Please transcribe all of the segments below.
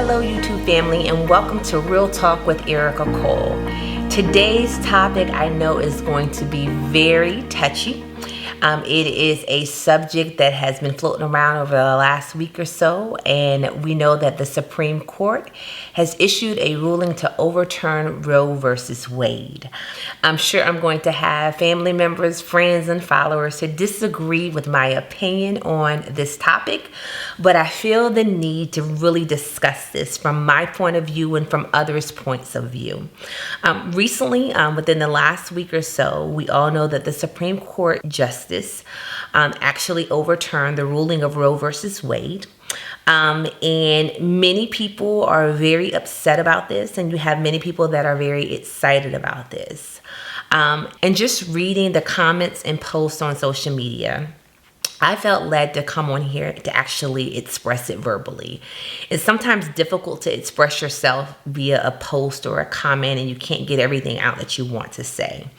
Hello YouTube family, and welcome to Real Talk with Earica Cole. Today's topic I know is going to be very touchy. It is a subject that has been floating around over the last week or so, and we know that the Supreme Court has issued a ruling to overturn Roe v Wade. I'm sure I'm going to have family members, friends, and followers to disagree with my opinion on this topic, but I feel the need to really discuss this from my point of view and from others' points of view. Recently, within the last week or so, we all know that the Supreme Court Justice actually overturned the ruling of Roe versus Wade. And many people are very upset about this, and you have many people that are very excited about this. And just reading the comments and posts on social media, I felt led to come on here to actually express it verbally. It's sometimes difficult to express yourself via a post or a comment, and you can't get everything out that you want to say.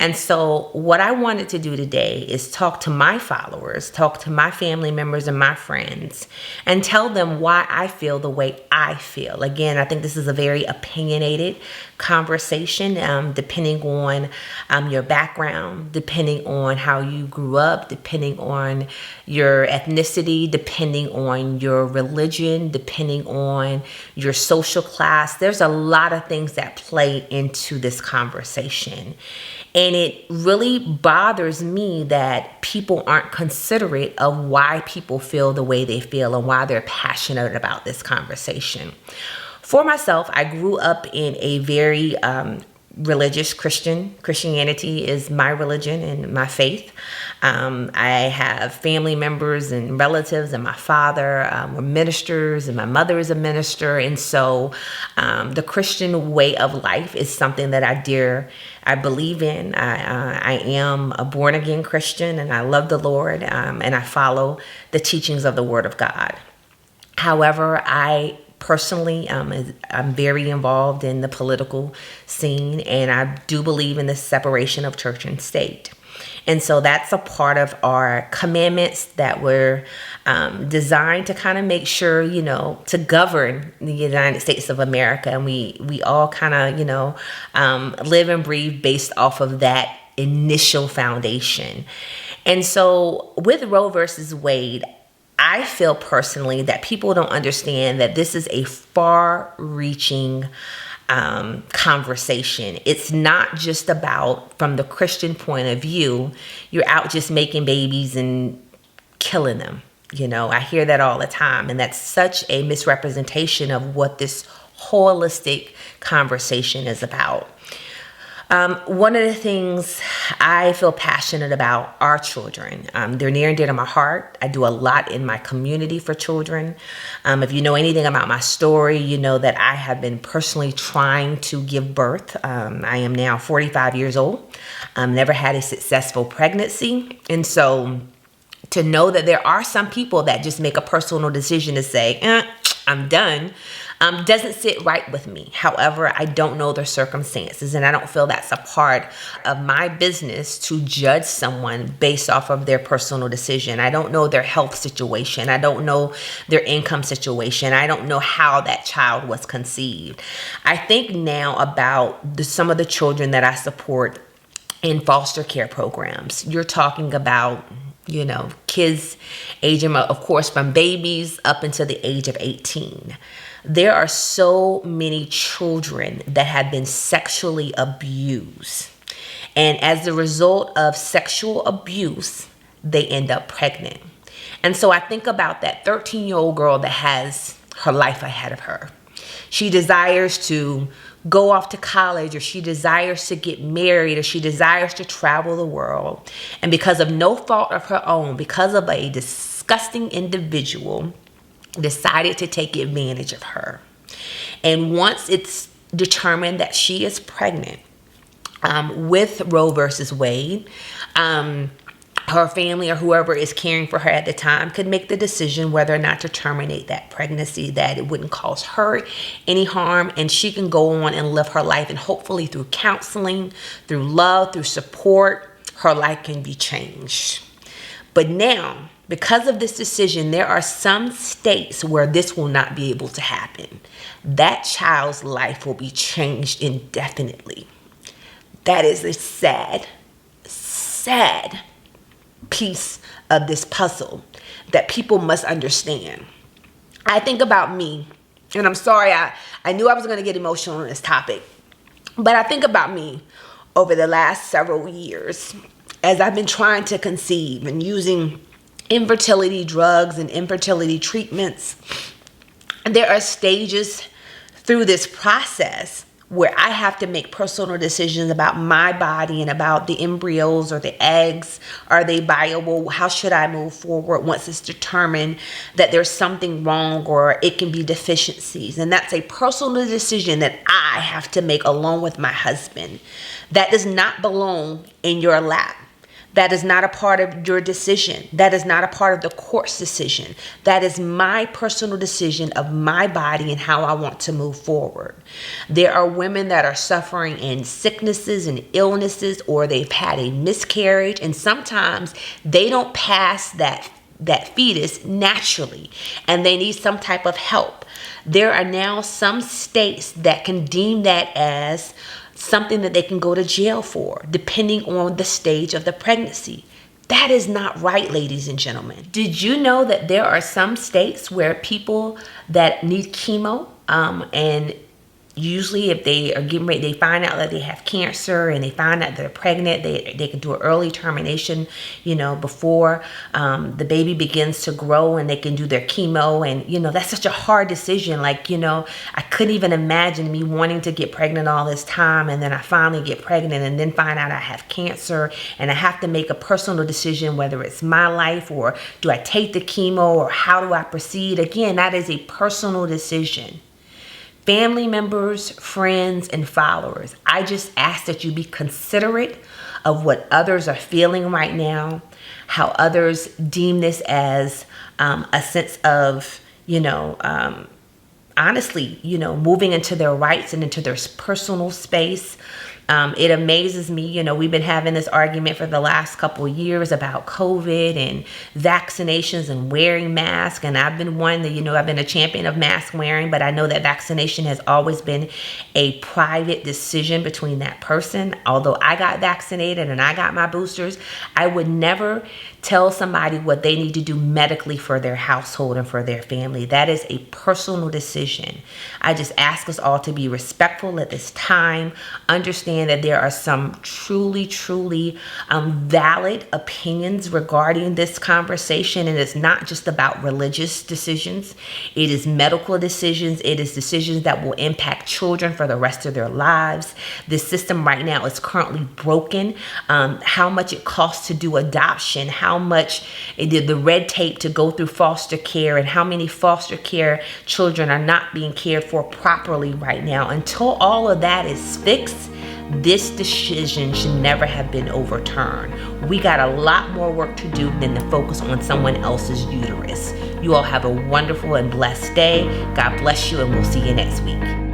And so what I wanted to do today is talk to my followers, talk to my family members and my friends, and tell them why I feel the way I feel. Again, I think this is a very opinionated conversation, depending on your background, depending on how you grew up, depending on your ethnicity, depending on your religion, depending on your social class. There's a lot of things that play into this conversation. And it really bothers me that people aren't considerate of why people feel the way they feel and why they're passionate about this conversation. For myself, I grew up in a very religious Christianity is my religion and my faith. I have family members and relatives, and my father were ministers, and my mother is a minister. And so the Christian way of life is something that I believe in. I am a born again Christian, and I love the Lord, and I follow the teachings of the Word of God. However, I personally, I'm very involved in the political scene, and I do believe in the separation of church and state. And so that's a part of our commandments that were designed to kind of make sure, to govern the United States of America. And we all kind of, live and breathe based off of that initial foundation. And so with Roe versus Wade, I feel personally that people don't understand that this is a far-reaching conversation. It's not just about, from the Christian point of view, you're out just making babies and killing them. I hear that all the time, and that's such a misrepresentation of what this holistic conversation is about. One of the things I feel passionate about are children. They're near and dear to my heart. I do a lot in my community for children. If you know anything about my story, you know that I have been personally trying to give birth. I am now 45 years old. Never had a successful pregnancy. And so to know that there are some people that just make a personal decision to say, I'm done, doesn't sit right with me. However, I don't know their circumstances, and I don't feel that's a part of my business to judge someone based off of their personal decision. I don't know their health situation. I don't know their income situation. I don't know how that child was conceived. I think now about some of the children that I support in foster care programs. You're talking about kids aging, of course, from babies up until the age of 18. There are so many children that have been sexually abused. And as a result of sexual abuse, they end up pregnant. And so I think about that 13-year-old girl that has her life ahead of her. She desires to go off to college, or she desires to get married, or she desires to travel the world. And because of no fault of her own, because of a disgusting individual, decided to take advantage of her. And once it's determined that she is pregnant, with Roe versus Wade, her family or whoever is caring for her at the time could make the decision whether or not to terminate that pregnancy, that it wouldn't cause her any harm, and she can go on and live her life, and hopefully through counseling, through love, through support, her life can be changed. But now Because of this decision, there are some states where this will not be able to happen. That child's life will be changed indefinitely. That is a sad, sad piece of this puzzle that people must understand. I think about me, and I'm sorry, I knew I was going to get emotional on this topic, but I think about me over the last several years as I've been trying to conceive and using infertility drugs and infertility treatments. There are stages through this process where I have to make personal decisions about my body and about the embryos or the eggs. Are they viable? How should I move forward once it's determined that there's something wrong or it can be deficiencies? And that's a personal decision that I have to make along with my husband. That does not belong in your lap. That is not a part of your decision. That is not a part of the court's decision. That is my personal decision of my body and how I want to move forward. There are women that are suffering in sicknesses and illnesses, or they've had a miscarriage, and sometimes they don't pass that fetus naturally, and they need some type of help. There are now some states that can deem that as something that they can go to jail for, depending on the stage of the pregnancy. That is not right, ladies and gentlemen. Did you know that there are some states where people that need chemo, and usually if they are getting ready, they find out that they have cancer and they find out they're pregnant, they can do an early termination, before the baby begins to grow, and they can do their chemo. And, that's such a hard decision. I couldn't even imagine me wanting to get pregnant all this time, and then I finally get pregnant and then find out I have cancer, and I have to make a personal decision whether it's my life or do I take the chemo or how do I proceed. Again, that is a personal decision. Family members, friends, and followers, I just ask that you be considerate of what others are feeling right now, how others deem this as a sense of, honestly, moving into their rights and into their personal space. It amazes me, we've been having this argument for the last couple of years about COVID and vaccinations and wearing masks. And I've been one that, I've been a champion of mask wearing, but I know that vaccination has always been a private decision between that person. Although I got vaccinated and I got my boosters, I would never tell somebody what they need to do medically for their household and for their family. That is a personal decision. I just ask us all to be respectful at this time, understand that there are some truly valid opinions regarding this conversation, and it's not just about religious decisions. It is medical decisions. It is decisions that will impact children for the rest of their lives. This system right now is currently broken. How much it costs to do adoption, how much the red tape to go through foster care, and how many foster care children are not being cared for properly right now. Until all of that is fixed, this decision should never have been overturned. We got a lot more work to do than to focus on someone else's uterus. You all have a wonderful and blessed day. God bless you, and we'll see you next week.